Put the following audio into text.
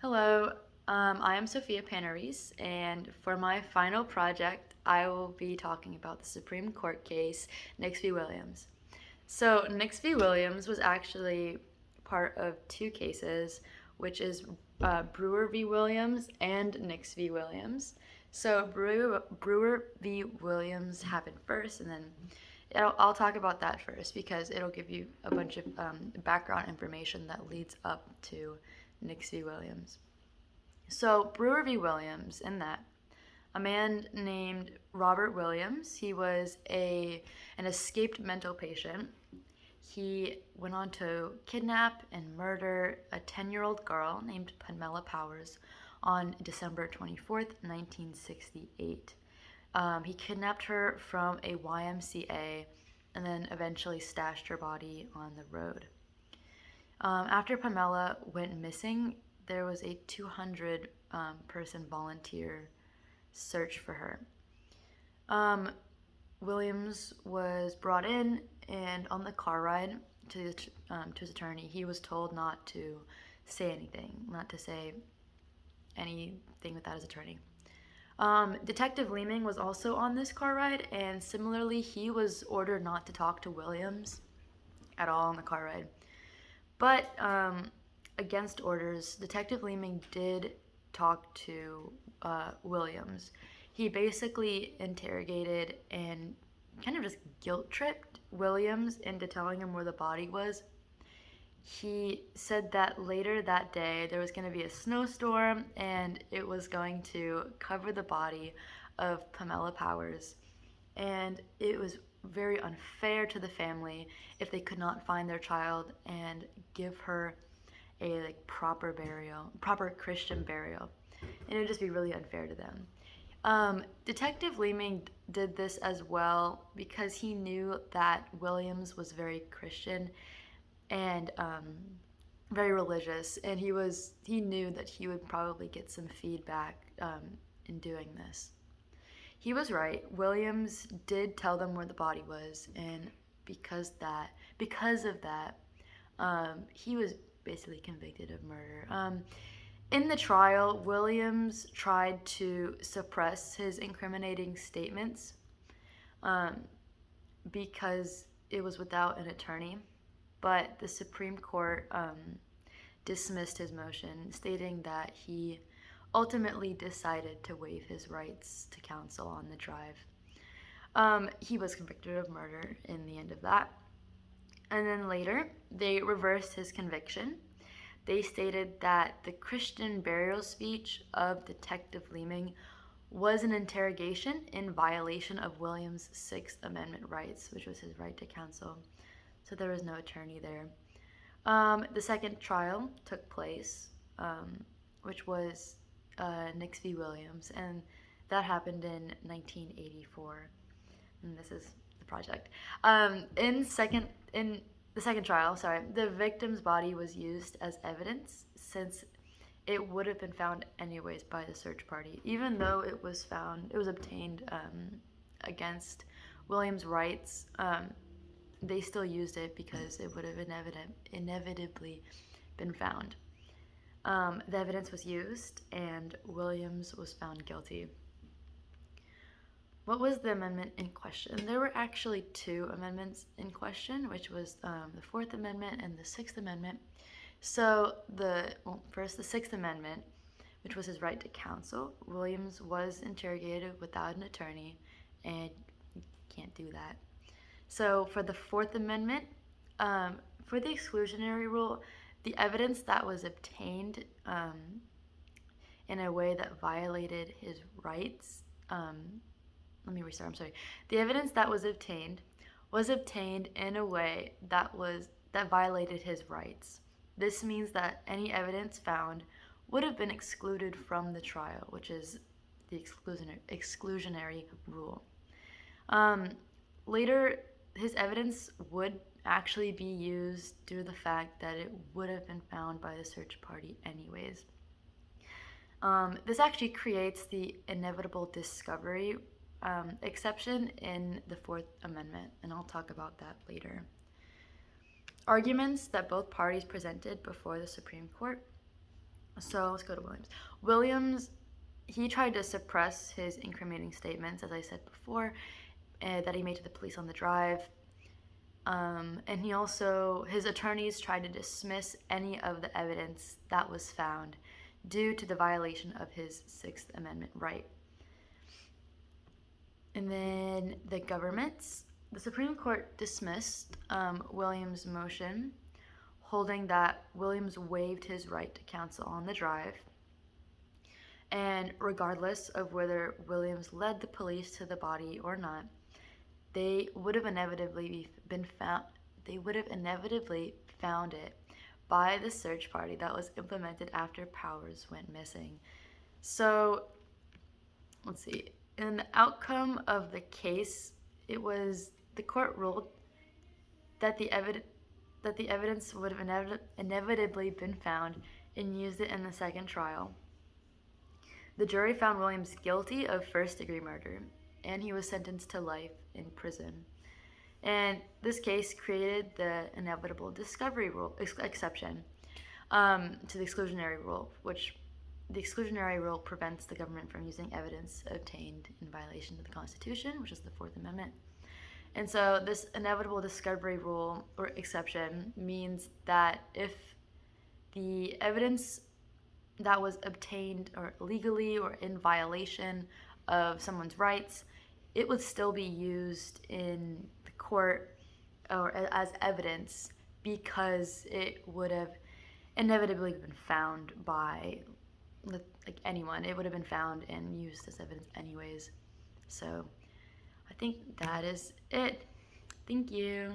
Hello, I am Sophia Panaris, and for my final project, I will be talking about the Supreme Court case Nix v. Williams. So, Nix v. Williams was actually part of two cases, which is Brewer v. Williams and Nix v. Williams. So, Brewer v. Williams happened first, and then I'll talk about that first because it'll give you a bunch of background information that leads up to Nix v. Williams. So, Brewer v. Williams, in that, a man named Robert Williams, he was an escaped mental patient. He went on to kidnap and murder a 10-year-old girl named Pamela Powers on December 24th, 1968. He kidnapped her from a YMCA and then eventually stashed her body on the road. After Pamela went missing, there was a 200 person volunteer search for her. Williams was brought in, and on the car ride to his attorney, he was told not to say anything, not to say anything without his attorney. Detective Leeming was also on this car ride, and similarly, he was ordered not to talk to Williams at all on the car ride. But against orders, Detective Leeming did talk to Williams. He basically interrogated and kind of just guilt tripped Williams into telling him where the body was. He said that later that day there was going to be a snowstorm and it was going to cover the body of Pamela Powers. And it was very unfair to the family if they could not find their child and give her a proper burial, proper Christian burial. And it would just be really unfair to them. Detective Leeming did this as well because he knew that Williams was very Christian and very religious, and he knew that he would probably get some feedback in doing this. He was right. Williams did tell them where the body was, and because of that, he was basically convicted of murder. In the trial, Williams tried to suppress his incriminating statements because it was without an attorney, but the Supreme Court dismissed his motion, stating that he ultimately decided to waive his rights to counsel on the drive. He was convicted of murder in the end of that. And then later, they reversed his conviction. They stated that the Christian burial speech of Detective Leeming was an interrogation in violation of Williams' Sixth Amendment rights, which was his right to counsel. So there was no attorney there. The second trial took place, which was Nix v. Williams, and that happened in 1984. And this is the project. In the second trial, the victim's body was used as evidence since it would have been found anyways by the search party, even though it was obtained against Williams' rights. They still used it because it would have inevitably been found. The evidence was used, and Williams was found guilty. What was the amendment in question? There were actually two amendments in question, which was the Fourth Amendment and the Sixth Amendment. So first the Sixth Amendment, which was his right to counsel. Williams was interrogated without an attorney, and you can't do that. So for the Fourth Amendment, for the exclusionary rule, the evidence that was obtained in a way that violated his rights, let me restart, I'm sorry. The evidence that was obtained in a way that violated his rights. This means that any evidence found would have been excluded from the trial, which is the exclusionary rule. Later, his evidence would actually be used due to the fact that it would have been found by the search party anyways. This actually creates the inevitable discovery exception in the Fourth Amendment, and I'll talk about that later. Arguments that both parties presented before the Supreme Court. So let's go to Williams. Williams, he tried to suppress his incriminating statements, as I said before, that he made to the police on the drive. And he also, his attorneys tried to dismiss any of the evidence that was found due to the violation of his Sixth Amendment right. And then the Supreme Court dismissed Williams' motion, holding that Williams waived his right to counsel on the drive. And regardless of whether Williams led the police to the body or not, they would have inevitably found it by the search party that was implemented after Powers went missing. So, let's see. In the outcome of the case, the court ruled that the evidence would have inevitably been found and used it in the second trial. The jury found Williams guilty of first-degree murder, and he was sentenced to life in prison. And this case created the inevitable discovery rule exception to the exclusionary rule, which the exclusionary rule prevents the government from using evidence obtained in violation of the Constitution, which is the Fourth Amendment. And so this inevitable discovery rule or exception means that if the evidence that was obtained or legally or in violation of someone's rights, it would still be used in the court or as evidence because it would have inevitably been found by like anyone. It would have been found and used as evidence anyways. So I think that is it. Thank you.